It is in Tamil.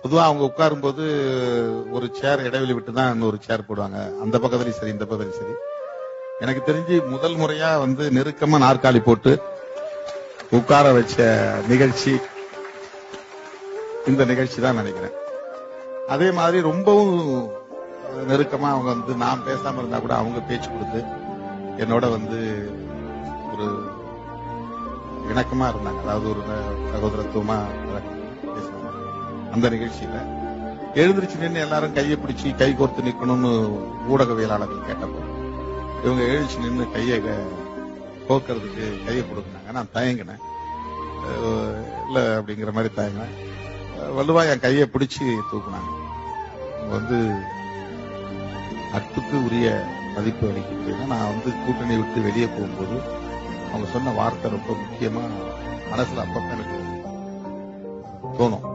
பொதுவா அவங்க உட்காரும் போது ஒரு சேர் இடைவெளி விட்டு தான் இன்னொரு சேர் போடுவாங்க. அந்த பக்கத்துலயும் சரி இந்த பக்கத்துலயும் சரி. எனக்கு தெரிஞ்சு முதல் முறையா நெருக்கமா நாற்காலி போட்டு உட்கார வச்ச நிகழ்ச்சி இந்த நிகழ்ச்சி தான் நினைக்கிறேன். அதே மாதிரி ரொம்பவும் நெருக்கமா அவங்க நான் பேசாம இருந்தா கூட அவங்க பேச்சு கொடுத்து என்னோட ஒரு இணக்கமா இருந்தாங்க. அதாவது ஒரு சகோதரத்துவமா பேசுவாங்க. அந்த நிகழ்ச்சியில எழுந்திருச்சு நின்று எல்லாரும் கையை பிடிச்சி கை கோர்த்து நிக்கணும்னு ஊடகவியலாளர்கள் கேட்டப்போ இவங்க எழுந்திருச்சு நின்று கையை கோர்க்கறதுக்கு கையை கொடுக்குறாங்க. நான் தயங்கினேன். இல்ல அப்படிங்கிற மாதிரி தயங்கினேன். வலுவா என் கையை பிடிச்சு தூக்குனாங்க. நட்புக்கு உரிய மதிப்பு அளிக்க நான் கூட்டணி விட்டு வெளியே போகும்போது அவங்க சொன்ன வார்த்தை ரொம்ப முக்கியமா மனசுல அப்பப்ப எனக்கு தோணும்.